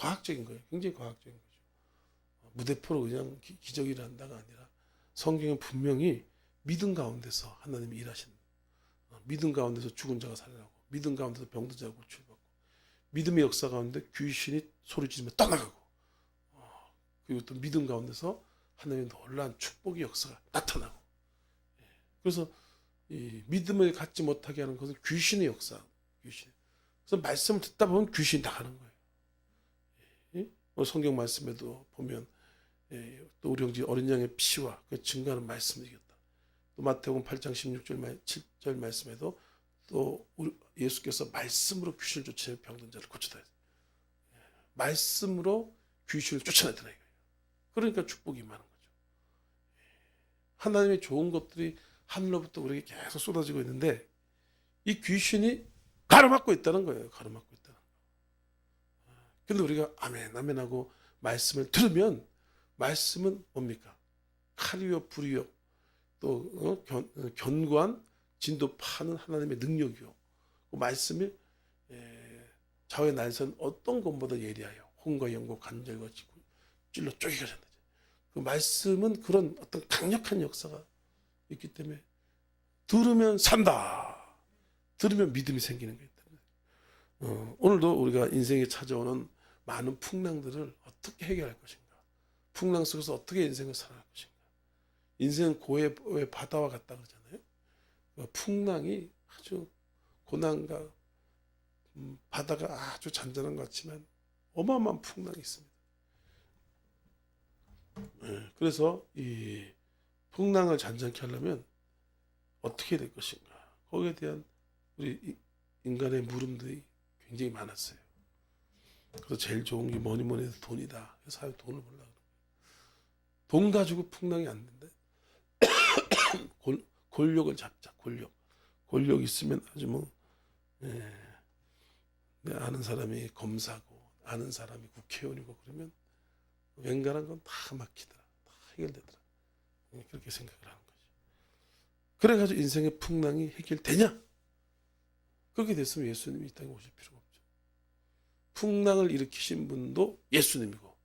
과학적인 거예요. 굉장히 과학적인 거죠. 무대포로 그냥 기적을 한다가 아니라 성경은 분명히 믿음 가운데서 하나님이 일하시는, 믿음 가운데서 죽은 자가 살아나고, 믿음 가운데서 병든 자가 고침받고, 믿음의 역사 가운데 귀신이 소리 지르며 떠나가고, 그리고 또 믿음 가운데서 하나님의 놀라운 축복의 역사가 나타나고. 그래서 이 믿음을 갖지 못하게 하는 것은 귀신의 역사, 귀신. 그래서 말씀을 듣다 보면 귀신이 나가는 거예요. 성경 말씀에도 보면 또 우리 형제 어린 양의 피와 그 증거하는 말씀을 이겼다. 또 마태복음 8장 16절 7절 말씀에도 또 예수께서 말씀으로 귀신을 쫓아내 병든 자를 고치다 했어요. 말씀으로 귀신을 쫓아내더라 이거예요. 그러니까 축복이 임하는 거죠. 하나님의 좋은 것들이 하늘로부터 우리에게 계속 쏟아지고 있는데 이 귀신이 가로막고 있다는 거예요. 가로막고 있다는 거. 근데 우리가 아멘 아멘 하고 말씀을 들으면 말씀은 뭡니까? 칼이요 불이요 또 견고한 진도 파는 하나님의 능력이요. 그 말씀이 좌우의 날선 어떤 것보다 예리하여 혼과 영과 관절과 찔러 쪼개가 된다. 그 말씀은 그런 어떤 강력한 역사가 있기 때문에 들으면 산다. 들으면 믿음이 생기는 거예요. 오늘도 우리가 인생에 찾아오는 많은 풍랑들을 어떻게 해결할 것인가? 풍랑 속에서 어떻게 인생을 살아갈 것인가? 인생은 고해의 바다와 같다 그러잖아요. 풍랑이 아주 고난과 바다가 아주 잔잔한 것 같지만 어마어마한 풍랑이 있습니다. 그래서 이 풍랑을 잔잔케 하려면 어떻게 될 것인가? 거기에 대한 우리 인간의 물음들이 굉장히 많았어요. 그래서 제일 좋은 게 뭐니 해도 돈이다. 그래서 돈을 벌려고 그래요. 돈 가지고 풍랑이 안 된다. 권력을 잡자. 권력 있으면 아주 뭐 내 아는 사람이 검사고 아는 사람이 국회의원이고 그러면 웬간한 건 다 막히더라. 다 해결되더라. 그렇게 생각을 하는 거죠. 그래가지고 인생의 풍랑이 해결되냐? 그렇게 됐으면 예수님이 이 땅에 오실 필요가 없죠. 풍랑을 일으키신 분도 예수님이고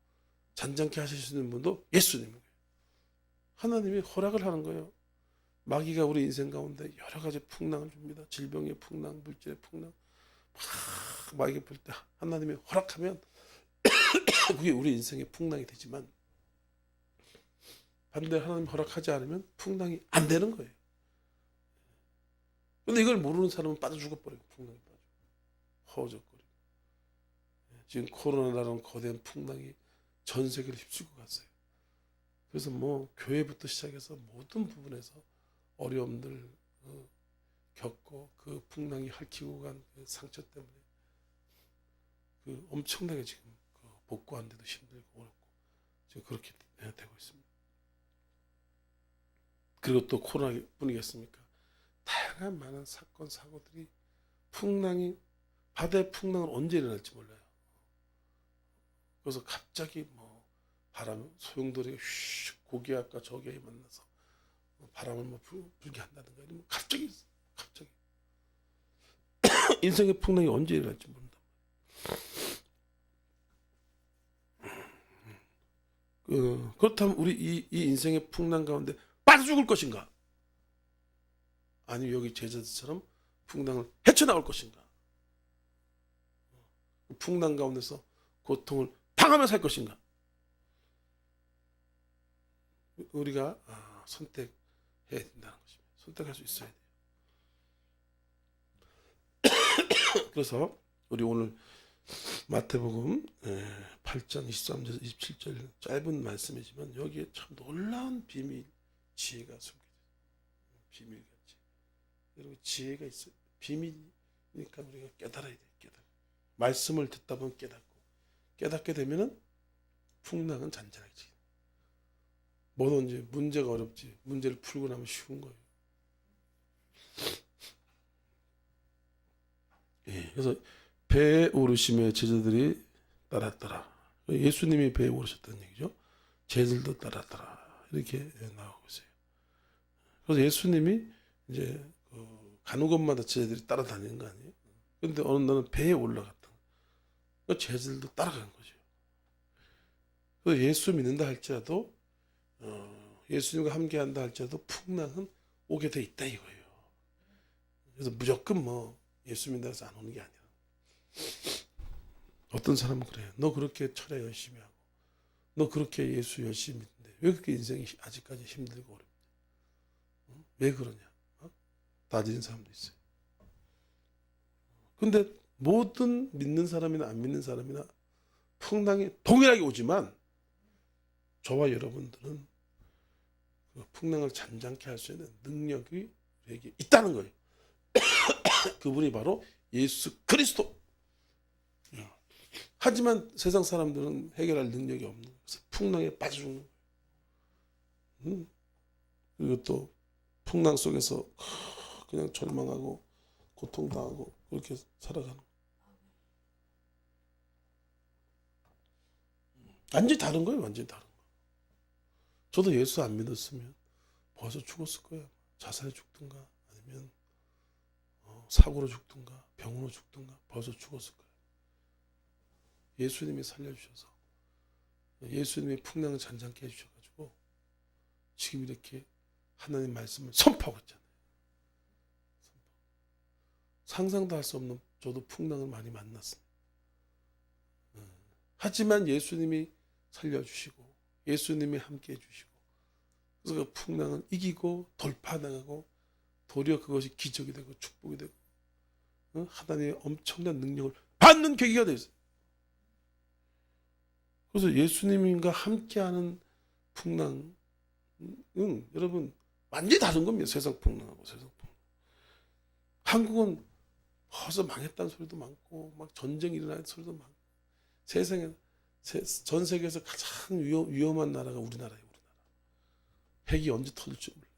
잔잔케 하시는 분도 예수님이고 하나님이 허락을 하는 거예요. 마귀가 우리 인생 가운데 여러 가지 풍랑을 줍니다. 질병의 풍랑, 물질의 풍랑 막 마귀가 불 때 하나님이 허락하면 그게 우리 인생의 풍랑이 되지만 반대로 하나님 허락하지 않으면 풍랑이 안 되는 거예요. 근데 이걸 모르는 사람은 빠져 죽어버리고 풍랑이 빠져 허우적거리고 지금 코로나라는 거대한 풍랑이 전 세계를 휩쓸고 갔어요. 그래서 뭐 교회부터 시작해서 모든 부분에서 어려움들 겪고 그 풍랑이 핥히고 간 그 상처 때문에 그 엄청나게 지금 복구하는데도 힘들고 어렵고 지금 그렇게 되고 있습니다. 그리고 또 코로나뿐이겠습니까? 다양한 많은 사건 사고들이 풍랑이 바다의 풍랑은 언제 일어날지 몰라요. 그래서 갑자기 뭐 바람 소용돌이가 휙 고기압과 저기압이 만나서 바람을 뭐 불게 한다든가 이러면 갑자기 인생의 풍랑이 언제 일어날지 모른다. 그렇다면 우리 이 인생의 풍랑 가운데 빠져 죽을 것인가? 아니면 여기 제자들처럼 풍랑을 헤쳐나올 것인가? 풍랑 가운데서 고통을 당하며 살 것인가? 우리가 선택해야 된다는 것입니다. 선택할 수 있어야 돼요. 그래서 우리 오늘 마태복음 8장 23절 27절 짧은 말씀이지만 여기에 참 놀라운 비밀 지혜가 숨겨져 있어요. 비밀같이 여러분 지혜가 있어요. 비밀이니까 우리가 깨달아야 돼요. 말씀을 듣다 보면 깨닫게 되면은 풍랑은 잔잔해지. 뭐든지 문제가 어렵지 문제를 풀고 나면 쉬운 거예요. 그래서 배에 오르심에 제자들이 따랐더라. 예수님이 배에 오르셨다는 얘기죠. 제자들도 따랐더라. 이렇게 나오고 있어요. 그래서 예수님이 이제 가는 곳마다 제자들이 따라다니는 거 아니에요. 그런데 어느 날은 배에 올라갔다. 제자들도 따라간 거죠. 또 예수 믿는다 할지라도 예수님과 함께한다 할지라도 풍랑은 오게 돼 있다 이거예요. 그래서 무조건 뭐 예수 믿는다 해서 안 오는 게 아니라, 어떤 사람은 그래요. 너 그렇게 철야 열심히 하고 너 그렇게 예수 열심히 믿는데 왜 그렇게 인생이 아직까지 힘들고 어렵냐? 왜 그러냐? 따지는 사람도 있어요. 근데 모든 믿는 사람이나 안 믿는 사람이나 풍랑이 동일하게 오지만 저와 여러분들은 그 풍랑을 잠잠케 할 수 있는 능력이 우리에게 있다는 거예요. 그분이 바로 예수 그리스도. 하지만 세상 사람들은 해결할 능력이 없는 거예요. 그래서 풍랑에 빠져 죽는 거예요. 그리고 또 풍랑 속에서 그냥 절망하고 고통당하고 그렇게 살아가는 거예요. 완전히 다른 거예요. 완전히 다른 거예요. 저도 예수 안 믿었으면 벌써 죽었을 거예요. 자살해 죽든가 아니면 사고로 죽든가 병으로 죽든가 벌써 죽었을 거예요. 예수님이 살려주셔서 예수님이 풍랑을 잔잔케 해주셔가지고 지금 이렇게 하나님 말씀을 선포하고 있잖아요. 상상도 할 수 없는 저도 풍랑을 많이 만났습니다. 하지만 예수님이 살려주시고 예수님이 함께 해주시고 그래서 그 풍랑을 이기고 돌파당하고 도리어 그것이 기적이 되고 축복이 되고 하나님의 엄청난 능력을 받는 계기가 되었어요. 그래서 예수님과 함께하는 풍랑은 여러분 완전히 다른 겁니다. 세상 풍랑하고 세상 풍랑. 한국은 벌써 망했다는 소리도 많고 막 전쟁이 일어나는 소리도 많고 세상에 전 세계에서 가장 위험한 나라가 우리나라예요. 우리나라. 핵이 언제 터질지 몰라.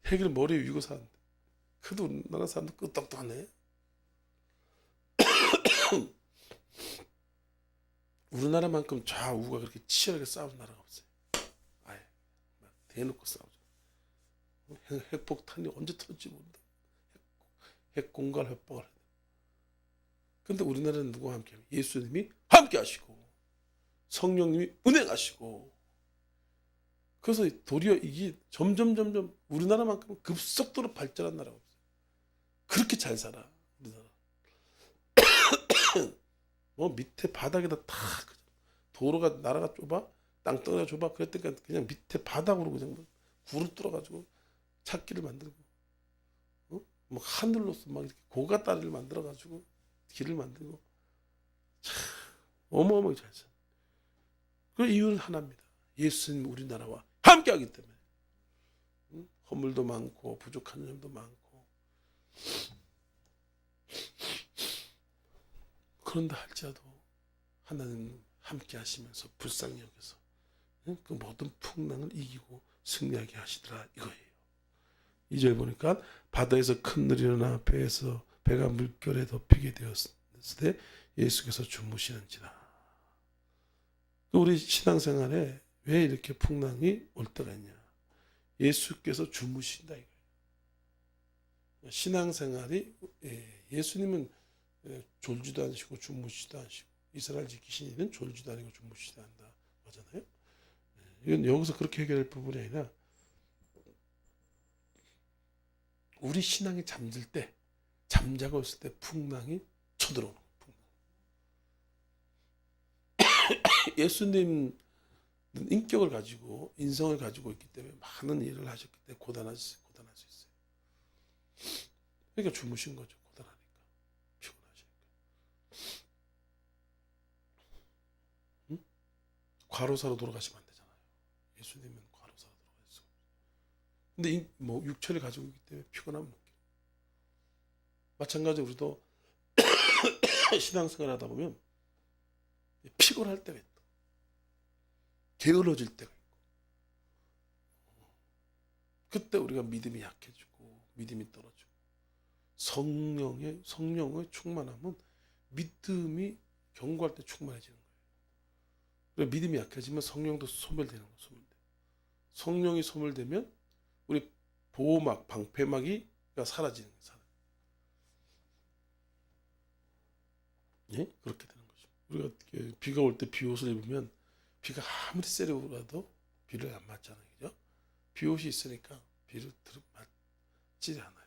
핵을 머리에 위고 사는데 그래도 우리나라 사람들 끄떡떡하네. 우리나라만큼 좌우가 그렇게 치열하게 싸우는 나라가 없어요. 아예 대놓고 싸우죠. 핵폭탄이 언제 터질지 모른다. 핵공갈 협박을 해야 돼. 근데 우리나라는 누구와 함께 합니까? 예수님이 함께 하시고 성령님이 운행하시고 그래서 도리어 이게 점점 우리나라만큼 급속도로 발전한 나라가 없어요. 그렇게 잘 살아 우리나라. 뭐 밑에 바닥에다 다 도로가 나라가 좁아 땅덩이가 좁아 그랬더니 그냥 밑에 바닥으로 그냥 굴을 뚫어가지고 찾기를 만들고 뭐 하늘로서 막 이렇게 고가다리를 만들어가지고 길을 만들고 참 어마어마하게 잘 살아. 그 이유는 하나입니다. 예수님 우리나라와 함께하기 때문에. 허물도 많고 부족한 점도 많고 그런다 할지라도 하나님 함께 하시면서 불쌍히 여겨서 그 모든 풍랑을 이기고 승리하게 하시더라 이거예요. 2절 보니까 바다에서 큰 물이 일어나 배가 물결에 덮이게 되었을 때 예수께서 주무시는지라. 우리 신앙생활에 왜 이렇게 풍랑이 올 때가 있냐. 예수께서 주무신다 이거예요. 신앙생활이 예수님은 졸지도 않으시고 주무시지도 않으시고 이스라엘 지키신 이는 졸지도 않고 주무시지도 않는다 하잖아요. 이건 여기서 그렇게 해결할 부분이 아니라 우리 신앙이 잠들 때 잠자고 있을 때 풍랑이 쳐들어오는 풍랑. 예수님은 인격을 가지고 인성을 가지고 있기 때문에 많은 일을 하셨기 때문에 고단할 수 있어요. 그러니까 주무신 거죠. 고단하니까 피곤하시니까. 과로사로 돌아가시면 안 되잖아요. 예수님은 과로사로 돌아가셨어요. 근데 뭐 육체를 가지고 있기 때문에 피곤함을 느껴요. 마찬가지로 우리도 신앙생활 하다 보면 피곤할 때가 있다. 게을러질 때가 있고 그때 우리가 믿음이 약해지고 믿음이 떨어지고 성령의 충만함은 믿음이 견고할 때 충만해지는 거예요. 그래서 믿음이 약해지면 성령도 소멸되는 거예요. 성령이 소멸되면 우리 보호막, 방패막이 사라지는 거예요. 예? 그렇게 되는 거죠. 우리가 비가 올 때 비옷을 입으면 비가 아무리 세려라도 비를 안 맞잖아요. 그죠? 비옷이 있으니까 비를 맞지 않아요.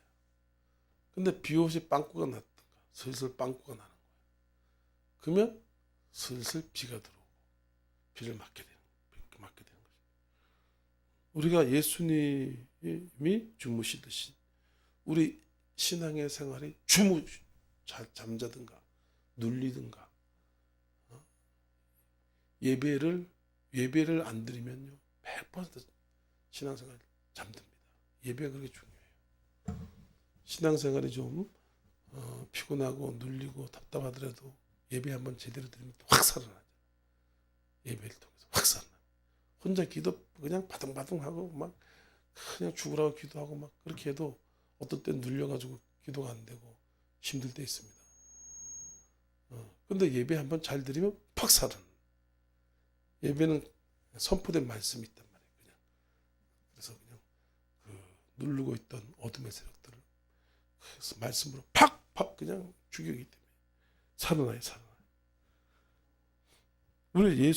근데 비옷이 빵꾸가 났던가 슬슬 빵꾸가 나는 거예요. 그러면 슬슬 비가 들어오고 비를 맞게 되는 거죠. 우리가 예수님이 주무시듯이 우리 신앙의 생활이 잠자든가 눌리든가 예배를 안 드리면요 100% 신앙생활 잠듭니다. 예배가 그렇게 중요해요. 신앙생활이 좀 피곤하고 눌리고 답답하더라도 예배 한번 제대로 드리면 확 살아나죠. 예배를 통해서 확 살아나요. 혼자 기도 그냥 바둥바둥하고 막 그냥 죽으라고 기도하고 막 그렇게 해도 어떤 때는 눌려가지고 기도가 안 되고 힘들 때 있습니다. 근데 예배 한번 잘 드리면 팍 살아나. 예배는 선포된 말씀이 있단 말이에요. 그냥. 그래서 그냥 누르고 있던 어둠의 세력들을 말씀으로 팍팍 그냥 죽이기 때문에 살아나요. 우리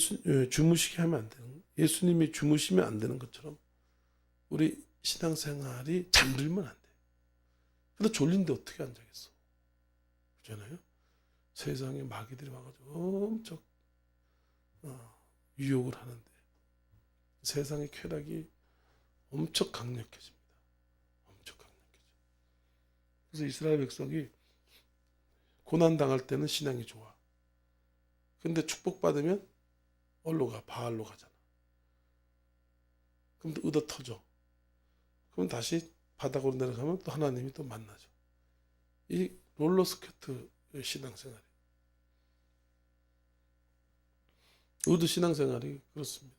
주무시게 하면 안 되는, 예수님이 주무시면 안 되는 것처럼 우리 신앙생활이 잠들면 안 돼요. 근데 졸린데 어떻게 안 자겠어? 그렇잖아요. 세상에 마귀들이 와가지고 엄청 유혹을 하는데 세상의 쾌락이 엄청 강력해집니다. 엄청 강력해져. 그래서 이스라엘 백성이 고난 당할 때는 신앙이 좋아. 근데 축복받으면 어디로 가? 바알로 가잖아. 그럼 또 얻어 터져. 그럼 다시 바닥으로 내려가면 또 하나님이 또 만나죠. 이 롤러스케이트 신앙생활이. 우리도 신앙생활이 그렇습니다.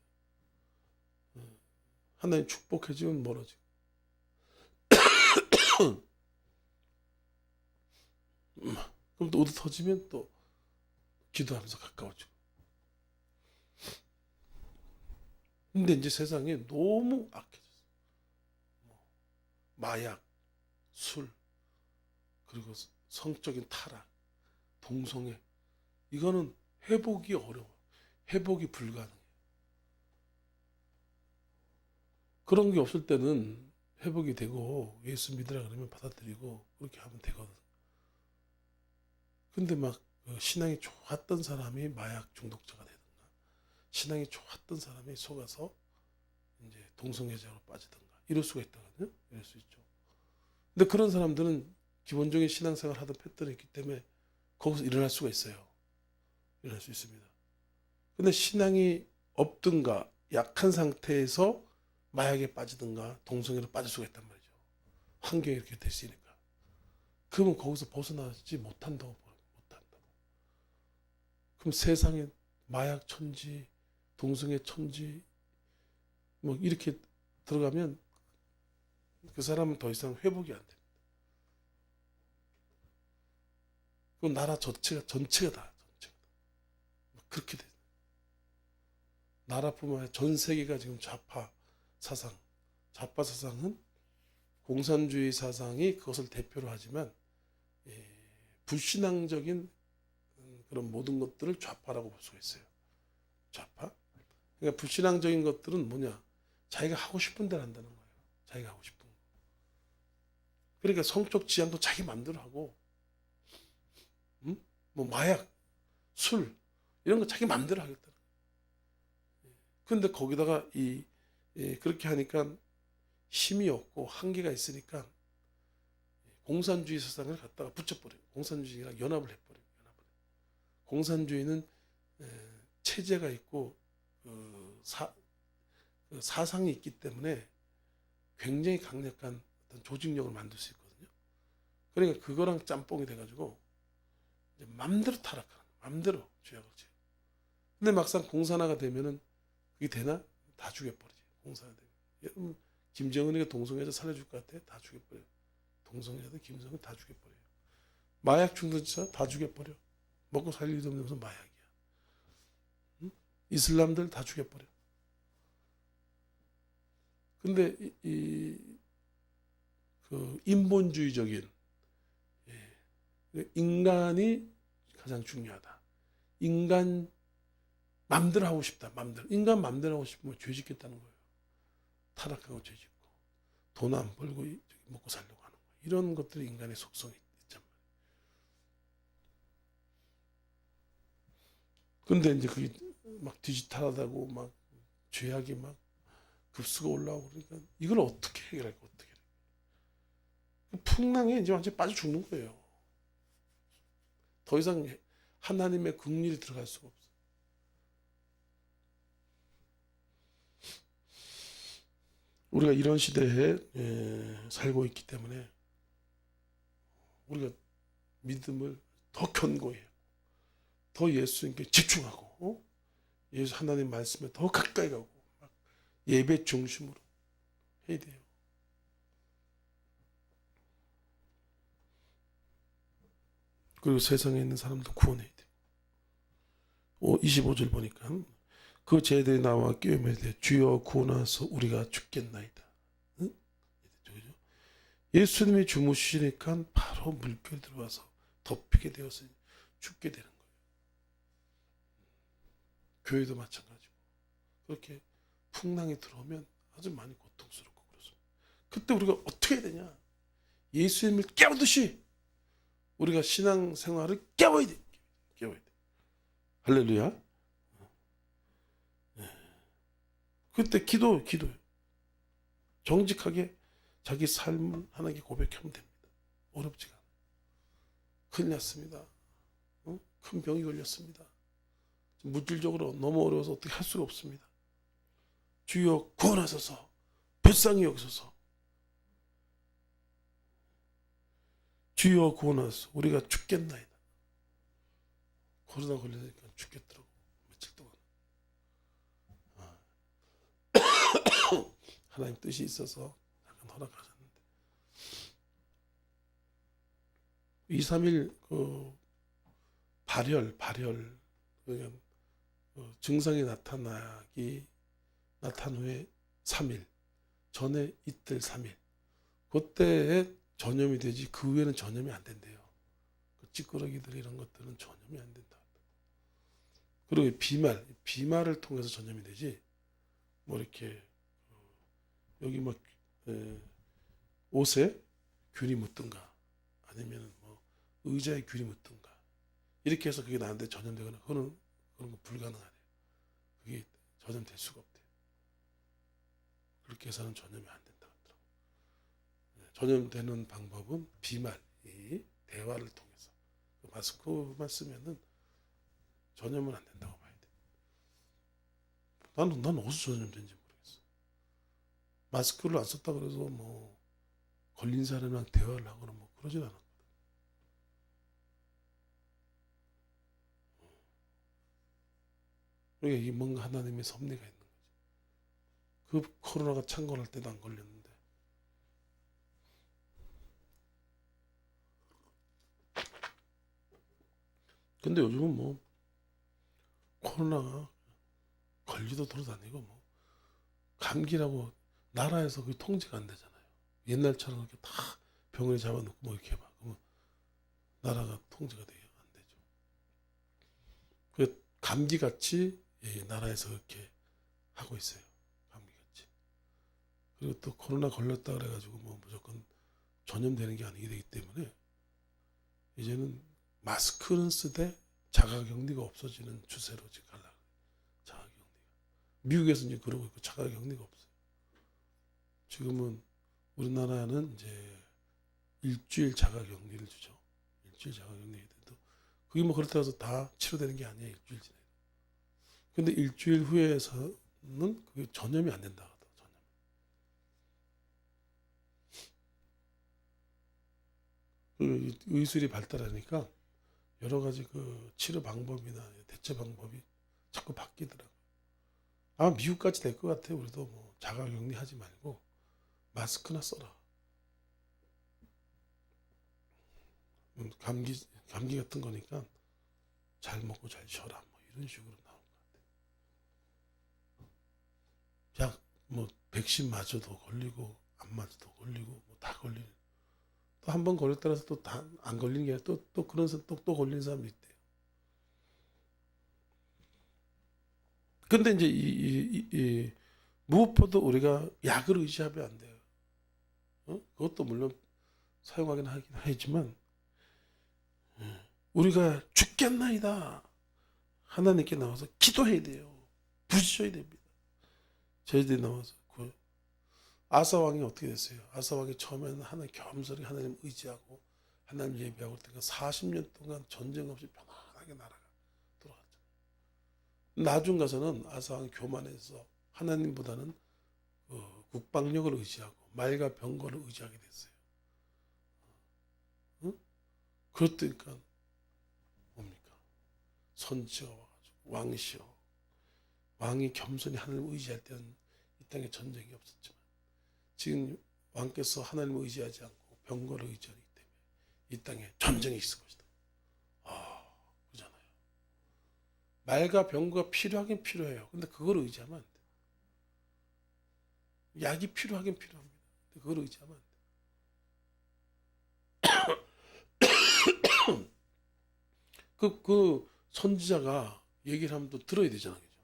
하나님 축복해주면 멀어지고 그럼 또 얻어 터지면 또 기도하면서 가까워지고. 근데 이제 세상이 너무 악해졌어. 마약, 술, 그리고 성적인 타락, 동성애. 이거는 회복이 어려워. 회복이 불가능해. 그런 게 없을 때는 회복이 되고 예수 믿으라 그러면 받아들이고 그렇게 하면 되거든. 근데 막 신앙이 좋았던 사람이 마약 중독자가 되든가 신앙이 좋았던 사람이 속아서 이제 동성애자로 빠지든가 이럴 수가 있다거든요. 이럴 수 있죠. 근데 그런 사람들은 기본적인 신앙생활 하던 패턴이 있기 때문에 거기서 일어날 수가 있어요. 일어날 수 있습니다. 근데 신앙이 없든가 약한 상태에서 마약에 빠지든가 동성애로 빠질 수가 있단 말이죠. 환경이 이렇게 됐으니까. 그러면 거기서 벗어나지 못한다고. 그럼 세상에 마약 천지, 동성애 천지, 뭐 이렇게 들어가면 그 사람은 더 이상 회복이 안 됩니다. 그 나라 전체가 다. 그렇게 돼. 나라뿐만 아니라 전 세계가 지금 좌파 사상은 공산주의 사상이 그것을 대표로 하지만 불신앙적인 그런 모든 것들을 좌파라고 볼 수가 있어요. 좌파? 그러니까 불신앙적인 것들은 뭐냐? 자기가 하고 싶은 대로 한다는 거예요. 자기가 하고 싶은 거. 그러니까 성적 지향도 자기 마음대로 하고, 뭐 마약, 술 이런 거 자기 마음대로 하겠다는 거예요. 그런데 거기다가 그렇게 하니까 힘이 없고 한계가 있으니까 공산주의 사상을 갖다가 붙여버려요. 공산주의랑 연합을 해버려요. 공산주의는 체제가 있고 사상이 있기 때문에 굉장히 강력한 어떤 조직력을 만들 수 있거든요. 그러니까 그거랑 짬뽕이 돼가지고 이제 맘대로 타락하는, 맘대로 죄악을 지어. 근데 막상 공산화가 되면은 그게 되나? 다 죽여버리지. 공산화 되면. 여러분 김정은이가 동성애자 살려줄 것 같아? 다 죽여버려요. 동성애자도 김정은 다 죽여버려요. 마약 중독자 다 죽여버려. 먹고 살 일도 없는 무슨 마약이야. 응? 이슬람들 다 죽여버려. 근데 그 인본주의적인 인간이 가장 중요하다. 인간 맘대로 하고 싶다. 맘대로. 인간 맘대로 하고 싶으면 죄 짓겠다는 거예요. 타락하고 죄 짓고 돈 안 벌고 먹고 살려고 하는 거예요. 이런 것들이 인간의 속성이 있단 말이에요. 근데 이제 그게 막 디지털하다고 막 죄악이 막 급수가 올라오고 그러니까 이걸 어떻게 해결할까? 어떻게 해결할까? 풍랑에 이제 완전히 빠져 죽는 거예요. 더 이상 하나님의 긍휼이 들어갈 수가 없어요. 우리가 이런 시대에 살고 있기 때문에 우리가 믿음을 더 견고히 해요. 더 예수님께 집중하고 예수 하나님 말씀에 더 가까이 가고 막 예배 중심으로 해야 돼요. 그리고 세상에 있는 사람도 구원해야 돼요. 25절 보니까 그 제대에 나와 끼어매되 주여 구원하소서 우리가 죽겠나이다. 응? 예수님이 주무시니까 바로 물결 들어와서 덮이게 되어서 죽게 되는 거예요. 교회도 마찬가지고 그렇게 풍랑이 들어오면 아주 많이 고통스럽고 그렇습니다. 그때 우리가 어떻게 해야 되냐? 예수님을 깨우듯이 우리가 신앙생활을 깨워야 돼. 깨워야 돼. 할렐루야. 그때 기도요. 정직하게 자기 삶을 하나님께 고백하면 됩니다. 어렵지가 않아요. 큰일 났습니다. 큰 병이 걸렸습니다. 물질적으로 너무 어려워서 어떻게 할 수가 없습니다. 주여 구원하소서. 불쌍히 여기소서. 주여 구원하소서. 우리가 죽겠나이다. 코로나 걸리니까 죽겠더라고. 며칠 동안. 하나님 뜻이 있어서 약간 허락하셨는데 2, 3일 그 발열 그러니까 증상이 나타난 후에 3일 전에 이틀 3일 그때에 전염이 되지 그 후에는 전염이 안 된대요. 그 찌끄러기들 이런 것들은 전염이 안 된다. 그리고 비말을 통해서 전염이 되지 뭐 이렇게 여기 막 옷에 균이 묻든가 아니면 뭐 의자에 균이 묻든가 이렇게 해서 그게 나한테 전염되거나 그런 거 불가능하대요. 그게 전염될 수가 없대요. 그렇게 해서는 전염이 안 된다 하더라고요. 전염되는 방법은 비말, 이 대화를 통해서 마스크만 쓰면은 전염은 안 된다고 봐야 돼. 난 어디서 전염된지 모르겠어. 마스크를 안 썼다 그래서 뭐 걸린 사람이랑 대화를 하거나 뭐 그러진 않았거든. 그러니까 이게 뭔가 하나님의 섭리가 있는 거지. 그 코로나가 창궐할 때도 안 걸렸는데. 근데 요즘은 뭐 코로나가 걸리도 돌아다니고 뭐 감기라고 나라에서 그게 통제가 안 되잖아요. 옛날처럼 이렇게 다 병원에 잡아놓고 뭐 이렇게 막 그러면 나라가 통제가 돼요. 안 되죠. 그 감기같이 나라에서 그렇게 하고 있어요. 감기같이. 그리고 또 코로나 걸렸다 그래가지고 뭐 무조건 전염되는 게 아니게 되기 때문에 이제는 마스크는 쓰되 자가격리가 없어지는 추세로 지금 가려고 해요. 자가격리가. 미국에서 이제 그러고 있고 자가격리가 없어요. 지금은 우리나라는 이제 일주일 자가격리를 주죠. 일주일 자가격리 해도 그게 뭐 그렇다고 해서 다 치료되는 게 아니에요. 일주일 지내. 근데 일주일 후에서는 그게 전염이 안 된다 하더라고요. 전염. 의술이 발달하니까 여러 가지 그 치료 방법이나 대처 방법이 자꾸 바뀌더라고요. 아마 미국까지 될 것 같아요. 우리도 뭐 자가격리 하지 말고 마스크나 써라. 감기 같은 거니까 잘 먹고 잘 쉬어라. 뭐 이런 식으로 나온 것 같아요. 약 뭐 백신 맞아도 걸리고 안 맞아도 걸리고 뭐 다 걸리는. 또 한 번 걸렸다 해서 또 다 안 걸리는 게 아니라 또 그런 또 걸리는 사람도 있대요. 근데 이제 무엇보다 우리가 약을 의지하면 안 돼요. 그것도 물론 사용하긴 하긴 하지만 우리가 죽겠나이다 하나님께 나와서 기도해야 돼요. 부르셔야 됩니다. 저희들이 나와서 아사 왕이 어떻게 됐어요? 아사 왕이 처음에는 하나님 겸손히 하나님 의지하고 하나님 예배하고 그러니까 40년 동안 전쟁 없이 편안하게 나라가 돌아갔죠. 나중 가서는 아사 왕이 교만해서 하나님보다는 국방력을 의지하고 말과 병거를 의지하게 됐어요. 응? 그렇다니까 뭡니까? 선지가 와가지고 왕이시여, 왕이 겸손히 하나님을 의지할 때는 이 땅에 전쟁이 없었지만 지금 왕께서 하나님을 의지하지 않고 병거를 의지하기 때문에 이 땅에 전쟁이 있을 것이다. 그러잖아요. 말과 병거가 필요하긴 필요해요. 근데 그걸 의지하면 안 돼. 약이 필요하긴 필요합니다. 근데 그걸 의지하면 안 돼. 그 선지자가 얘기를 하면 또 들어야 되잖아요. 그죠?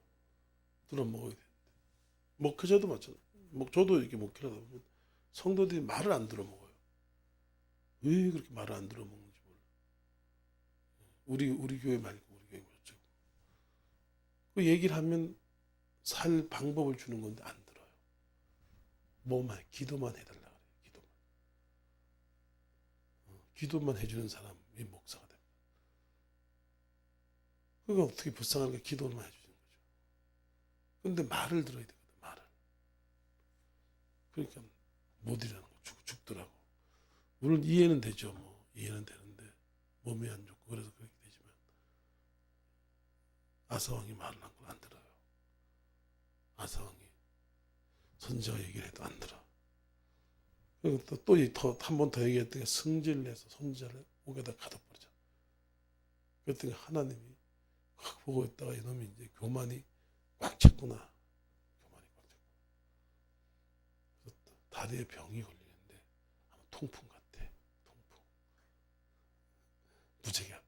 들어 먹어야 돼. 목회자도 마찬가지. 저도 이렇게 목회를 하다 보면 성도들이 말을 안 들어 먹어요. 왜 그렇게 말을 안 들어 먹는지 몰라. 우리 교회 말고 우리 교회 어쩌고. 그 얘기를 하면 살 방법을 주는 건데 안 들어요. 뭐만 기도만 해달라 그래요. 기도만 해주는 사람이 목사가 됩니다. 그거 어떻게 불쌍한 게 기도만 해주는 거죠. 근데 말을 들어야 되거든. 말을. 그러니까 못 일하는 거 죽더라고. 물론 이해는 되죠. 뭐 이해는 되는데 몸이 안 좋고 그래서 그렇게 되지만 아사왕이 말을 한 걸 안 들어요. 아사왕이 선지자가 얘기를 해도 안 들어. 그리고 또 한 번 더 얘기했더니 승질을 내서 선지자를 옥에다 가둬버리자. 그랬더니 하나님이 확 보고 있다가 이놈이 이제 교만이 꽉 찼구나. 교만이 꽉 찼구나. 그래서 다리에 병이 걸리는데 아마 통풍 같아. 통풍. 무지개 아파.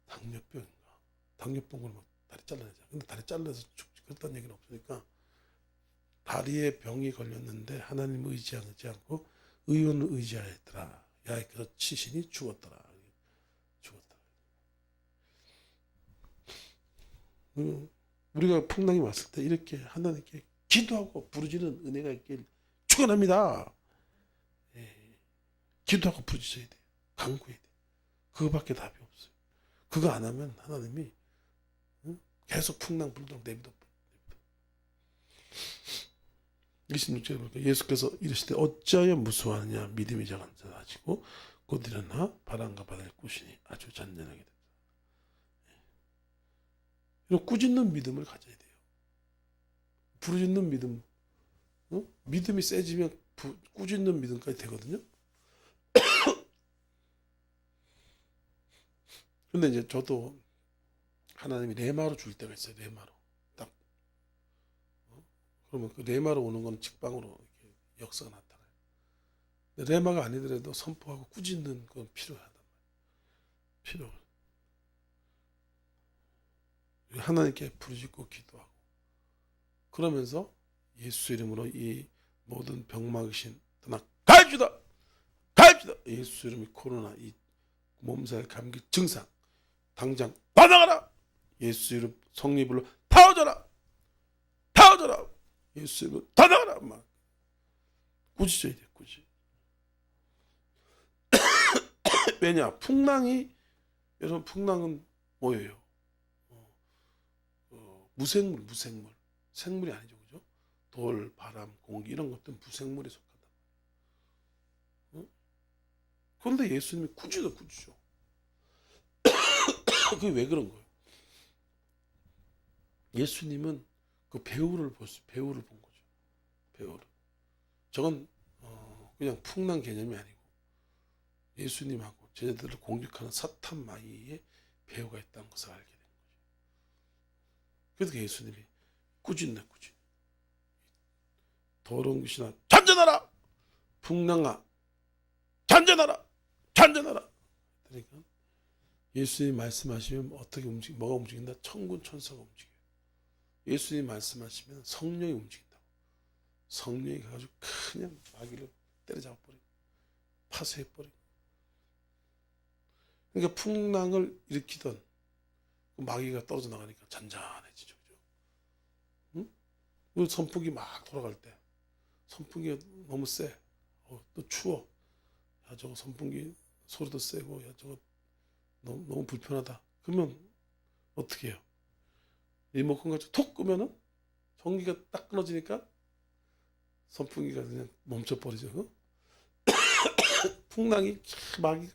당뇨병인가. 당뇨병으로 막 다리 잘라내자. 근데 다리 잘라서 죽지. 그랬다는 얘기는 없으니까 다리에 병이 걸렸는데 하나님을 의지하지 않고 의원을 의지하였더라. 야이께서 치시니 죽었더라. 죽었더라. 우리가 풍랑이 왔을 때 이렇게 하나님께 기도하고 부르짖는 은혜가 있길 축원합니다. 기도하고 부르짖어야 돼. 간구해야 돼. 그거밖에 답이 없어요. 그거 안 하면 하나님이 계속 풍랑 불도록 내비둬. 26절에 보니까 예수께서 이르시되 어찌하여 무수하느냐 믿음이 작은 자라 하시고 곧 일어나 바람과 바다를 꾸시니 아주 잔잔하게 됩니다. 이런 꾸짖는 믿음을 가져야 돼요. 부르짖는 믿음, 믿음이 세지면 꾸짖는 믿음까지 되거든요. 근데 이제 저도 하나님이 레마로 줄 때가 있어요. 레마로. 딱. 그러면 그 레마로 오는 건 직방으로 이렇게 역사가 나타나요. 근데 레마가 아니더라도 선포하고 꾸짖는 건 필요하단 말이에요. 필요. 하나님께 부르짖고 기도하고. 그러면서 예수 이름으로 이 모든 병막이신 떠나 가입시다. 가입시다. 예수 이름이 코로나 이 몸살 감기 증상 당장 받아가라. 예수 이름 성리불로 타워져라. 타워져라. 예수 이름 받아가라. 막 꾸짖어야 돼. 꾸짖. 왜냐? 풍랑이 여러분 풍랑은 뭐예요? 무생물. 생물이 아니죠. 그죠? 돌, 바람, 공기 이런 것들은 무생물에 속한다. 그런데 예수님이 꾸짖어. 그게 왜 그런 거예요? 예수님은 그 배후를 본 거죠. 배후를. 저건 그냥 풍랑 개념이 아니고 예수님하고 제자들을 공격하는 사탄 마귀의 배후가 있다는 것을 알게 된 거죠. 그래서 예수님이 꾸짖네. 더러운 것이나 잔전하라. 풍랑아 잔전하라. 그러니까 예수님 말씀하시면 어떻게 뭐가 움직인다? 천군 천사가 움직여요. 예수님 말씀하시면 성령이 움직인다고. 성령이 가가지고 그냥 마귀를 때려잡아버리고 파쇄해버리고. 그러니까 풍랑을 일으키던 마귀가 떨어져 나가니까 잔잔해지죠. 그죠? 응? 그 선풍기 막 돌아갈 때 선풍기가 너무 세. 또 추워. 야, 저거 선풍기 소리도 세고, 야, 저거 너무 불편하다. 그러면 어떻게 해요? 리모컨 가지고 톡 끄면은 전기가 딱 끊어지니까 선풍기가 그냥 멈춰버리죠. 어? 풍랑이 마귀가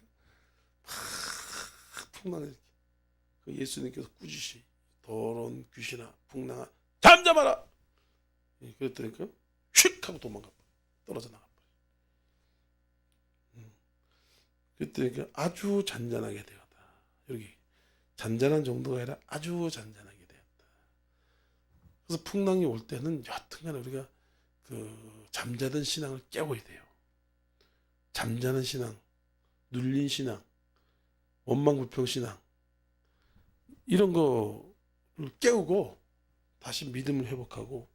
풍랑이 이렇게. 그 예수님께서 꾸짖이 더러운 귀신아 풍랑아 잠잠하라. 그랬더니까 휙 하고 도망가 떨어져 나가. 그때 아주 잔잔하게 되었다. 여기 잔잔한 정도가 아니라 아주 잔잔하게 되었다. 그래서 풍랑이 올 때는 여튼간 우리가 그 잠자던 신앙을 깨워야 돼요. 잠자는 신앙, 눌린 신앙, 원망불평 신앙 이런 거를 깨우고 다시 믿음을 회복하고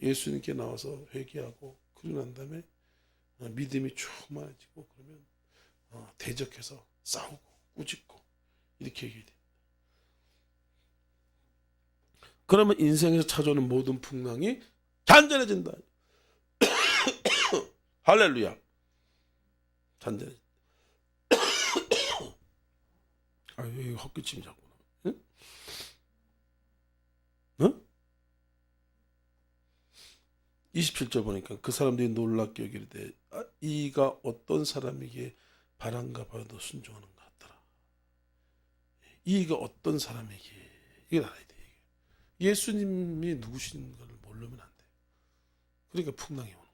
예수님께 나와서 회개하고 그러고 난 다음에 믿음이 충만해지고 그러면 대적해서 싸우고 꾸짖고 이렇게 얘기해야 됩니다. 그러면 인생에서 찾아오는 모든 풍랑이 잔잔해진다. 할렐루야. 잔잔해진다. 이거 헛기침이 자꾸 나와. 응? 27절 보니까 그 사람들이 놀랍게 여기되 이가 어떤 사람에게 바람과 바람도 순종하는 것 같더라. 이가 어떤 사람에게 이걸 알아야 돼. 예수님이 누구신 걸 모르면 안 돼. 그러니까 풍랑이 오는 거지.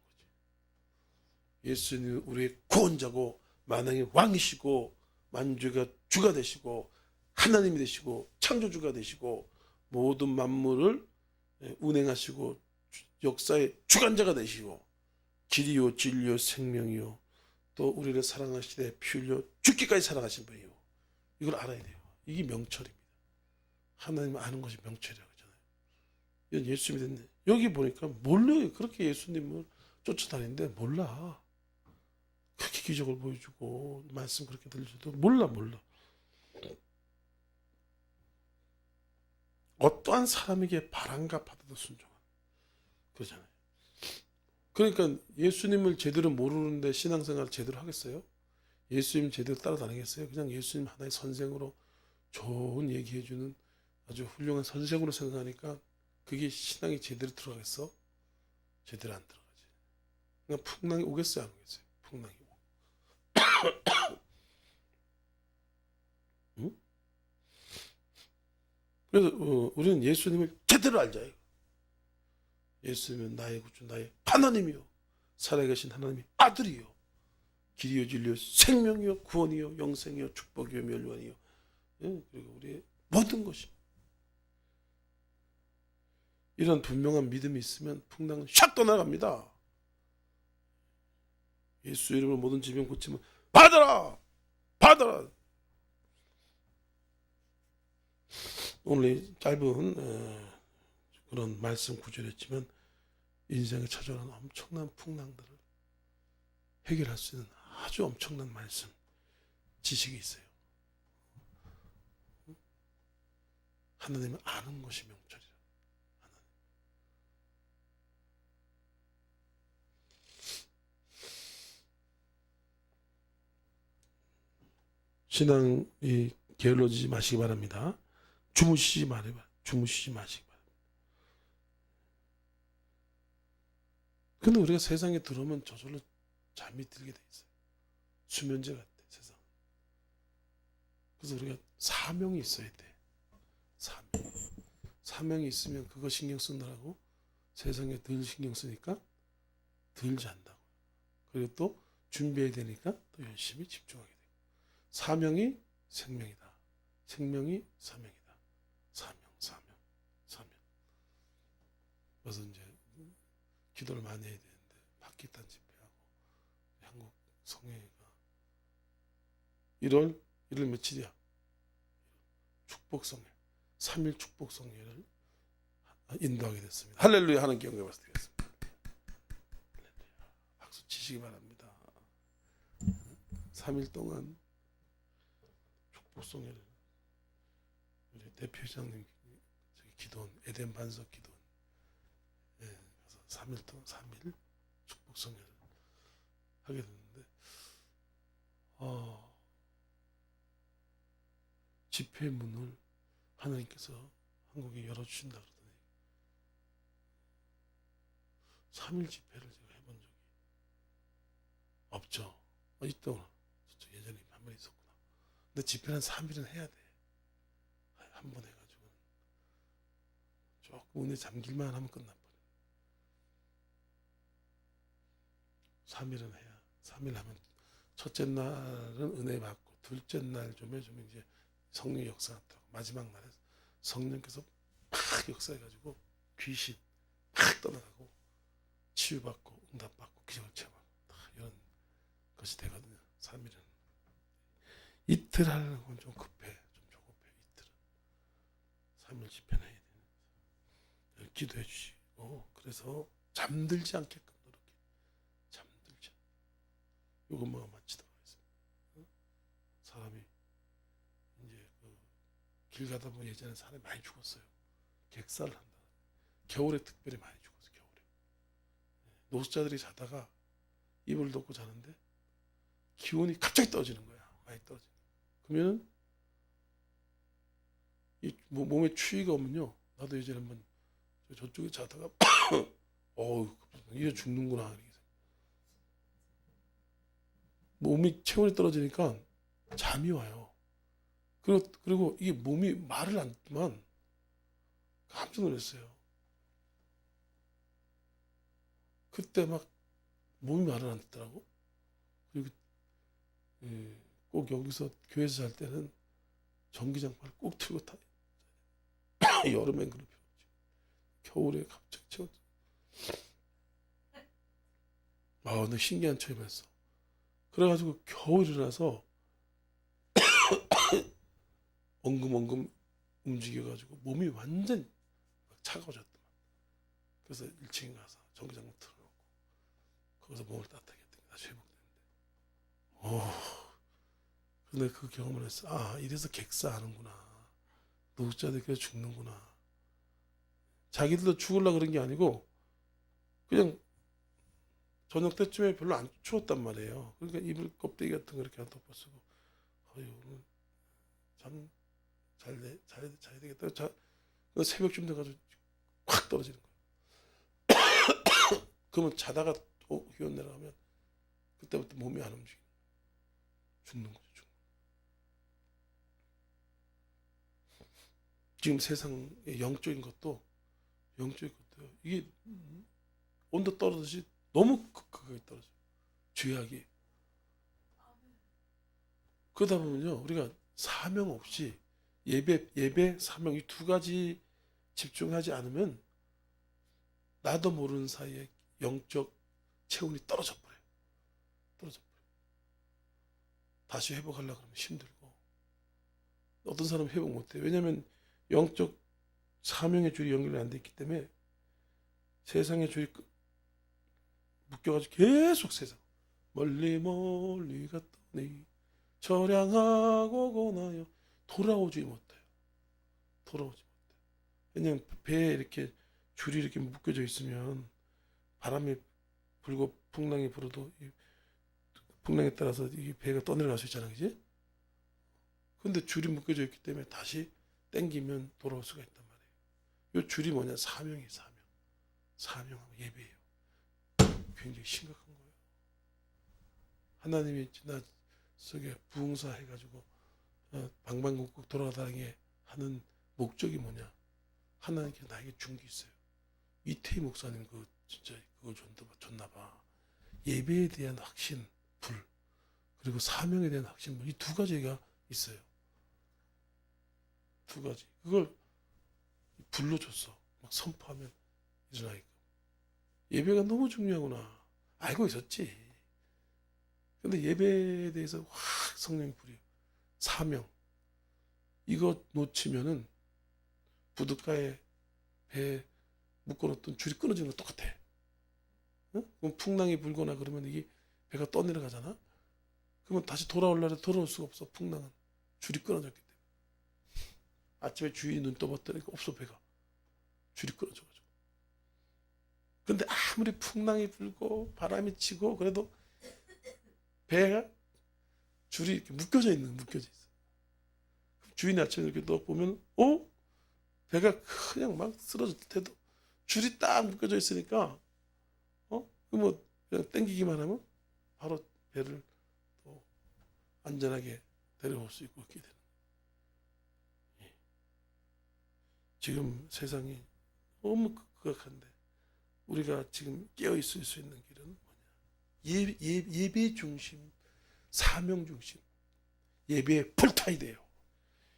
예수님 우리의 구원자고 만왕의 왕이시고 만주가 주가 되시고 하나님이 되시고 창조주가 되시고 모든 만물을 운행하시고 역사의 주관자가 되시고 길이요 진리요 생명이요 또 우리를 사랑하시되 피 흘려 죽기까지 사랑하신 분이요. 이걸 알아야 돼요. 이게 명철입니다. 하나님 아는 것이 명철이라고 하잖아요. 이건 예수 믿는 여기 보니까 몰라요. 그렇게 예수님을 쫓아다니는데 몰라. 그렇게 기적을 보여주고 말씀 그렇게 들려줘도 몰라. 어떠한 사람에게 바람과 바다도 순종하는 그러잖아요. 그러니까 예수님을 제대로 모르는데 신앙생활을 제대로 하겠어요? 예수님 제대로 따라다니겠어요? 그냥 예수님 하나의 선생으로 좋은 얘기해주는 아주 훌륭한 선생으로 생각하니까 그게 신앙이 제대로 들어가겠어? 제대로 안 들어가지. 그러니까 풍랑이 오겠어요? 안 오겠어요? 풍랑이 오고. 응? 그래서 우리는 예수님을 제대로 알자. 예수님은 나의 구주 나의 하나님이요 살아계신 하나님의 아들이요 길이요 진리요 생명이요 구원이요 영생이요 축복이요 멸관이요 그리고 우리의 모든 것이 이런 분명한 믿음이 있으면 풍랑은 샥 떠나갑니다. 예수 이름으로 모든 질병 고치면 받아라. 오늘 짧은 그런 말씀 구절이었지만 인생에 찾아오는 엄청난 풍랑들을 해결할 수 있는 아주 엄청난 말씀 지식이 있어요. 하나님은 아는 것이 명철이라. 신앙이 게을러지지 마시기 바랍니다. 주무시지 마시기 바랍니다. 근데 우리가 세상에 들어오면 저절로 잠이 들게 돼 있어요. 수면제 같아 세상. 그래서 우리가 사명이 있어야 돼. 사명이 있으면 그거 신경 쓰느라고 세상에 덜 신경 쓰니까 덜 잔다고. 그리고 또 준비해야 되니까 또 열심히 집중하게 되고. 사명이 생명이다. 생명이 사명이다. 사명. 그래서 이제 기도를 많이 해야 되는데 박기탄 집회하고 한국 성회가 1월 며칠이야? 축복성회 3일 축복성회를 인도하게 됐습니다. 할렐루야 하는 경험을 말씀드리겠습니다. 박수 치시기 바랍니다. 3일 동안 축복송을 우리 대표장님 기도원 에덴 반석 기도원 그래서 3일 동안 3일 축복송을 하게 됐는데 집회 문을 하나님께서 한국에 열어주신다 그러더니 3일 집회를 제가 해본 적이 없죠. 있더구나. 예전에 한 번 있었구나. 근데 집회는 3일은 해야 돼. 한 번 해가지고 조금 은혜 잠길만 하면 끝나버려. 3일은 해야. 3일 하면 첫째 날은 은혜 받고 둘째 날 좀 이제 성령 역사 같다고 마지막 날에 성령께서 막 역사해가지고 귀신 막 떠나가고 치유받고 응답받고 기적을 체험하고 이런 것이 되거든요. 3일은 이틀 하려고 좀 급해, 좀 조급해. 이틀은 3일 집회는 해야 되는. 기도해 주시고 그래서 잠들지 않게끔 노력해. 잠들지. 이것만 마치도록 하겠습니다. 사람이 이제 길 가다 보면 예전에 사람이 많이 죽었어요. 객사를 한다. 겨울에 특별히 많이 죽었어요. 겨울에 노숙자들이 자다가 이불 덮고 자는데 기온이 갑자기 떨어지는 거야. 많이 떨어지는 거야. 그러면 이 몸에 추위가 오면요. 나도 예전에 한번 저쪽에 자다가 이래 죽는구나. 몸이 체온이 떨어지니까 잠이 와요. 그리고 이게 몸이 말을 안 듣지만 깜짝 놀랐어요. 그때 막 몸이 말을 안 듣더라고. 그리고 꼭 여기서 교회에서 잘 때는 전기장판을 꼭 틀고 타. 여름엔 그럴 필요 없지. 겨울에 갑자기 채웠죠. 근데 신기한 체험했어. 그래가지고 겨우 일어나서 엉금엉금 움직여가지고 몸이 완전 차가워졌더만. 그래서 1층에 가서 전기장판 틀어놓고 거기서 몸을 따뜻하게 했더니 다시 회복됐는데. 근데 그 경험을 했어. 이래서 객사하는구나. 노숙자들이 그래서 죽는구나. 자기들도 죽으려고 그런 게 아니고 그냥 저녁 때쯤에 별로 안 추웠단 말이에요. 그러니까 이불 껍데기 같은 거 이렇게 덮어 쓰고 오늘 잠 자야 되겠다. 새벽쯤 돼가지고 확 떨어지는 거예요. 그러면 자다가 기온 내려가면 그때부터 몸이 안 움직이는 거예요. 죽는 거죠. 지금 세상의 영적인 것도 이게 온도 떨어지듯이 너무 극하게 떨어져요. 죄악이. 그러다 보면요, 우리가 사명 없이 예배, 사명 이 두 가지 집중하지 않으면 나도 모르는 사이에 영적 체온이 떨어져 버려요. 다시 회복하려고 하면 힘들고 어떤 사람은 회복 못해요. 왜냐하면 영적 사명의 줄이 연결이 안 돼 있기 때문에 세상의 줄이 묶여가지고 계속 세상 멀리 갔더니 처량하고 고나요 돌아오지 못해요. 왜냐면 배에 이렇게 줄이 이렇게 묶여져 있으면 바람이 불고 풍랑이 불어도 이 풍랑에 따라서 이 배가 떠내려갈 수 있잖아요, 그지? 근데 줄이 묶여져 있기 때문에 다시 땡기면 돌아올 수가 있단 말이에요. 이 줄이 뭐냐? 사명이에요. 사명하고 예배예요. 굉장히 심각한 거예요. 하나님이 나 속에 부흥사 해가지고 방방곡곡 돌아다니게 하는 목적이 뭐냐? 하나님께 나에게 준 게 있어요. 이태희 목사님 진짜 그걸 줬나 봐. 예배에 대한 확신, 불, 그리고 사명에 대한 확신, 불, 이 두 가지가 있어요. 두 가지. 그걸 불로 줬어. 막 선포하면 일어나게끔. 예배가 너무 중요하구나. 알고 있었지. 근데 예배에 대해서 확 성령이 불이요. 사명. 이거 놓치면은 부둣가에 배 묶어놓던 줄이 끊어지는 거 똑같아. 응? 그럼 풍랑이 불거나 그러면 이게 배가 떠내려가잖아. 그러면 다시 돌아올 날에 돌아올 수가 없어. 풍랑은 줄이 끊어졌기 때문에. 아침에 주인이 눈 떠봤더니 없어, 배가. 줄이 끊어져가지고. 근데 아무리 풍랑이 불고 바람이 치고 그래도 배가 줄이 이렇게 묶여져 있어. 주인이 아침에 이렇게 너 보면 배가 그냥 막 쓰러질 때도 줄이 딱 묶여져 있으니까 뭐 그냥 땡기기만 하면 바로 배를 또 안전하게 데려올 수 있고 그렇게 되는 거예요. 지금 세상이 너무 극악한데 우리가 지금 깨어 있을 수 있는 길은 뭐냐? 예배 중심, 사명 중심, 예배에 불타야 돼요.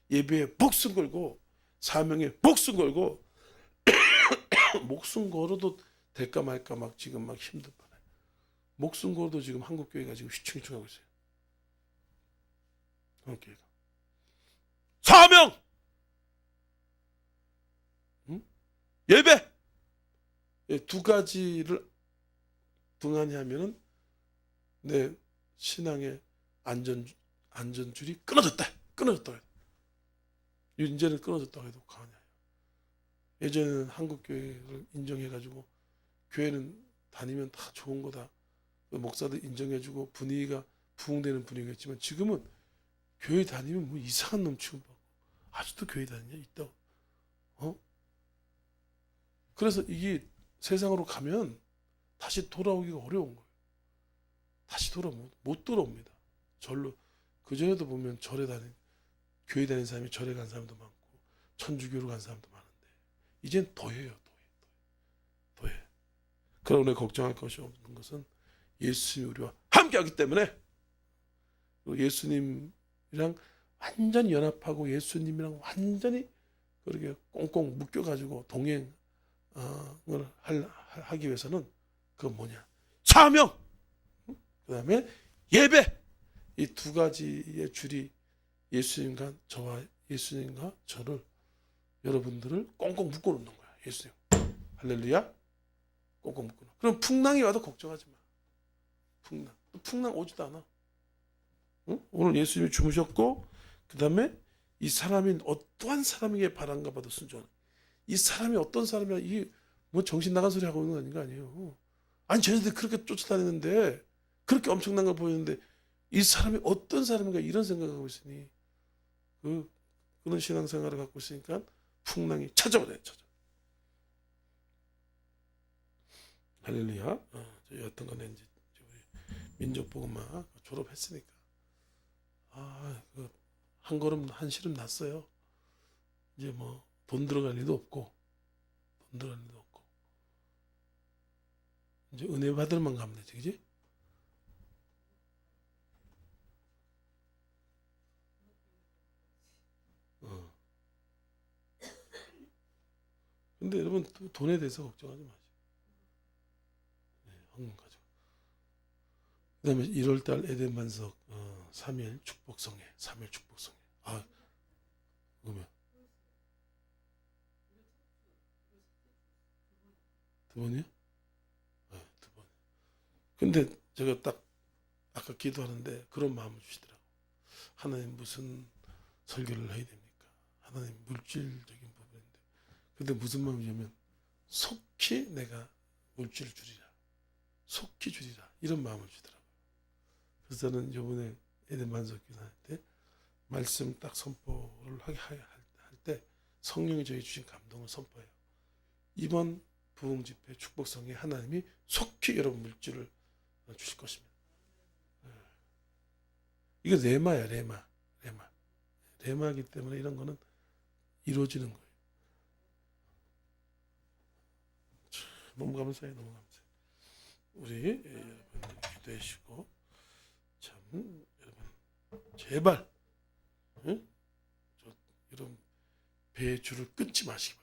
예배에 목숨 걸고 사명에 목숨 걸고 목숨 걸어도 될까 말까 막 지금 막 힘들 뻔해. 목숨 걸어도 지금 한국 교회가 지금 휘청휘청하고 있어요. 한국 교회가 사명, 예배 두 가지를 등한히 하면은 내 신앙의 안전줄이 끊어졌다. 이제는 끊어졌다고 해도 과언이 아니에요. 예전에는 한국 교회를 인정해가지고 교회는 다니면 다 좋은 거다. 목사들 인정해주고 분위기가 부흥되는 분위기가 있지만 지금은 교회 다니면 뭐 이상한 놈 취급받고 아직도 교회 다니냐 있다고. 그래서 이게 세상으로 가면 다시 돌아오기가 어려운 거예요. 다시 못 돌아옵니다. 절로 그전에도 보면 교회 다니는 사람이 절에 간 사람도 많고 천주교로 간 사람도 많은데 이젠 더해요. 더해. 그러나 우리가 걱정할 것이 없는 것은 예수님이 우리와 함께하기 때문에 예수님이랑 완전히 연합하고 예수님이랑 완전히 그렇게 꽁꽁 묶여가지고 동행을 하기 위해서는 그건 뭐냐? 사명, 그 다음에 예배. 이 두 가지의 줄이 예수님과 저를 여러분들을 꽁꽁 묶어놓는 거야. 예수님. 할렐루야. 꽁꽁 묶어놓는. 그럼 풍랑이 와도 걱정하지 마. 풍랑 오지도 않아. 응? 오늘 예수님이 주무셨고 그 다음에 이 사람이 어떠한 사람에게 바란가 봐도 순종하는. 이 사람이 어떤 사람이야. 이게 뭐 정신 나간 소리 하고 있는 거 아니에요. 아니 쟤네들 그렇게 쫓아다니는데 그렇게 엄청난 걸 보이는데 이 사람이 어떤 사람인가 이런 생각을 하고 있으니 그런 신앙생활을 갖고 있으니까 풍랑이 찾아오네. 할렐루야. 저희 어떤 거는 이제 우리 민족복음화 졸업했으니까 한 걸음 한 시름 났어요. 이제 뭐 돈 들어갈 일도 없고 이제 은혜 받을 만 가면 되지, 그지? 근데 여러분 돈에 대해서 걱정하지 마시고 헌금 가지고. 그 다음에 1월달 에덴 반석 3일 축복성회. 그러면 두 번이요? 네, 두 번. 근데 제가 딱 아까 기도하는데 그런 마음을 주시더라고. 하나님 무슨 설교를 해야 됩니까? 하나님 물질적인 부분인데. 근데 무슨 마음이냐면 속히 내가 물질을 주리라. 속히 주리라. 이런 마음을 주더라고요. 그래서 저는 이번에 에덴 반석 기도할 때 말씀 딱 선포를 할 때 성령이 저희 주신 감동을 선포해요. 이번 부흥 집회 축복성에 하나님이 속히 여러분 물질을 주실 것입니다. 이게 레마야, 레마이기 때문에 이런 거는 이루어지는 거예요. 너무 감사해요. 우리 여러분 기도해 주시고 참 여러분 제발 여러분 배의 줄을 끊지 마시기 바랍니다.